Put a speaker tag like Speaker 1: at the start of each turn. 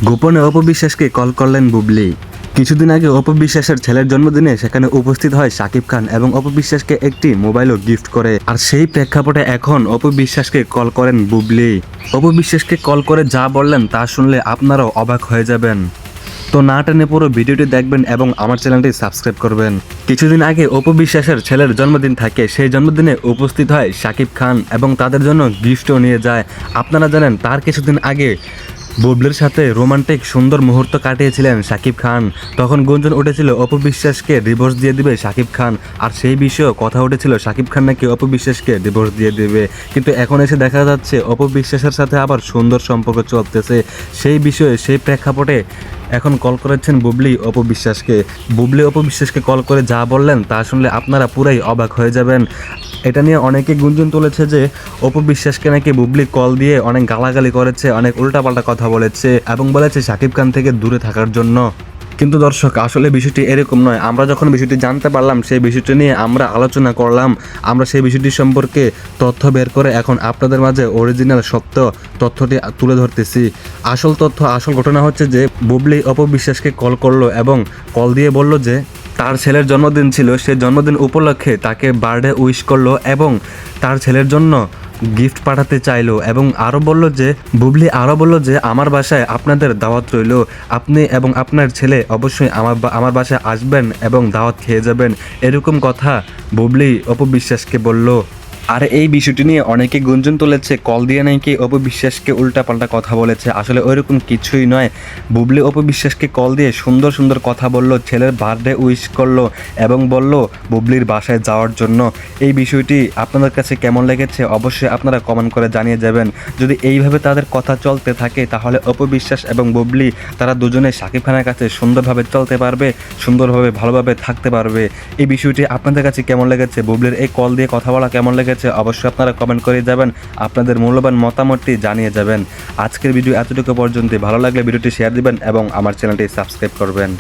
Speaker 1: গোপনে অপু বিশ্বাসকে কল করলেন বুবলি। কিছুদিন আগে অপু বিশ্বাসের ছেলের জন্মদিনে সেখানে উপস্থিত হয় শাকিব খান এবং অপু বিশ্বাসকে একটি মোবাইলও গিফট করে। আর সেই প্রেক্ষাপটে এখন অপু বিশ্বাসকে কল করেন বুবলি। অপু বিশ্বাসকে কল করে যা বললেন তা শুনলে আপনারাও অবাক হয়ে যাবেন। তো না টেনে পুরো ভিডিওটি দেখবেন এবং আমার চ্যানেলটি সাবস্ক্রাইব করবেন। কিছুদিন আগে অপু বিশ্বাসের ছেলের জন্মদিন থাকে, সেই জন্মদিনে উপস্থিত হয় শাকিব খান এবং তাদের জন্য গিফটও নিয়ে যায়। আপনারা জানেন তার কিছুদিন আগে বুবলির সাথে রোমান্টিক সুন্দর মুহূর্ত কাটিয়েছিলেন শাকিব খান। তখন গুঞ্জন উঠেছিল অপু বিশ্বাসকে ডিভোর্স দিয়ে দিবে শাকিব খান, আর সেই বিষয়েও কথা উঠেছিল শাকিব খান নাকি অপু বিশ্বাসকে ডিভোর্স দিয়ে দিবে। কিন্তু এখন এসে দেখা যাচ্ছে অপু বিশ্বাসের সাথে আবার সুন্দর সম্পর্ক চলতেছে। সেই বিষয়ে সেই প্রেক্ষাপটে এখন কল করেছেন বুবলি অপু বিশ্বাসকে। বুবলি অপু বিশ্বাসকে কল করে যা বললেন তা শুনলে আপনারা পুরাই অবাক হয়ে যাবেন। এটা নিয়ে অনেকে গুঞ্জন তুলেছে যে অপু বিশ্বাসকে নাকি বুবলি কল দিয়ে অনেক গালাগালি করেছে, অনেক উল্টাপাল্টা কথা বলেছে এবং বলেছে শাকিব খান থেকে দূরে থাকার জন্য। কিন্তু দর্শক, আসলে বিষয়টি এরকম নয়। আমরা যখন বিষয়টি জানতে পারলাম, সেই বিষয়টি নিয়ে আমরা আলোচনা করলাম, আমরা সেই বিষয়টি সম্পর্কে তথ্য বের করে এখন আপনাদের মাঝে অরিজিনাল সত্য তথ্যটি তুলে ধরতেছি। আসল তথ্য, আসল ঘটনা হচ্ছে যে বুবলি অপু বিশ্বাসকে কল করলো এবং কল দিয়ে বলল যে তার ছেলের জন্মদিন ছিল, সেই জন্মদিন উপলক্ষে তাকে বার্থডে উইশ করলো এবং তার ছেলের জন্য গিফট পাঠাতে চাইলো এবং বুবলি আরও বলল যে আমার বাসায় আপনাদের দাওয়াত রইল, আপনি এবং আপনার ছেলে অবশ্যই আমার বাসায় আসবেন এবং দাওয়াত খেয়ে যাবেন। এরকম কথা বুবলি অপু বিশ্বাসকে বলল। আর এই বিষয়টি নিয়ে অনেকে গুঞ্জন তুলেছে কল দিয়ে নাকি অপু বিশ্বাসকে উল্টাপাল্টা কথা বলেছে। আসলে ওইরকম কিছুই নয়। বুবলি অপু বিশ্বাসকে কল দিয়ে সুন্দর সুন্দর কথা বলল, ছেলের বার্থডে উইশ করলো এবং বলল বুবলির বাসায় যাওয়ার জন্য। এই বিষয়টি আপনাদের কাছে কেমন লেগেছে অবশ্যই আপনারা কমেন্ট করে জানিয়ে যাবেন। যদি এইভাবে তাদের কথা চলতে থাকে তাহলে অপু বিশ্বাস এবং বুবলি তারা দুজনে শাকিব খানের কাছে সুন্দরভাবে চলতে পারবে, সুন্দরভাবে ভালোভাবে থাকতে পারবে। এই বিষয়টি আপনাদের কাছে কেমন লেগেছে, বুবলির এই কল দিয়ে কথা বলা কেমন লেগেছে অবশ্যই আপনারা কমেন্ট করে যাবেন, আপনাদের মূল্যবান মতামতটি জানিয়ে যাবেন। আজকের ভিডিও এতটুকু পর্যন্ত। ভালো লাগলে ভিডিওটি শেয়ার দিবেন এবং আমার চ্যানেলটি সাবস্ক্রাইব করবেন।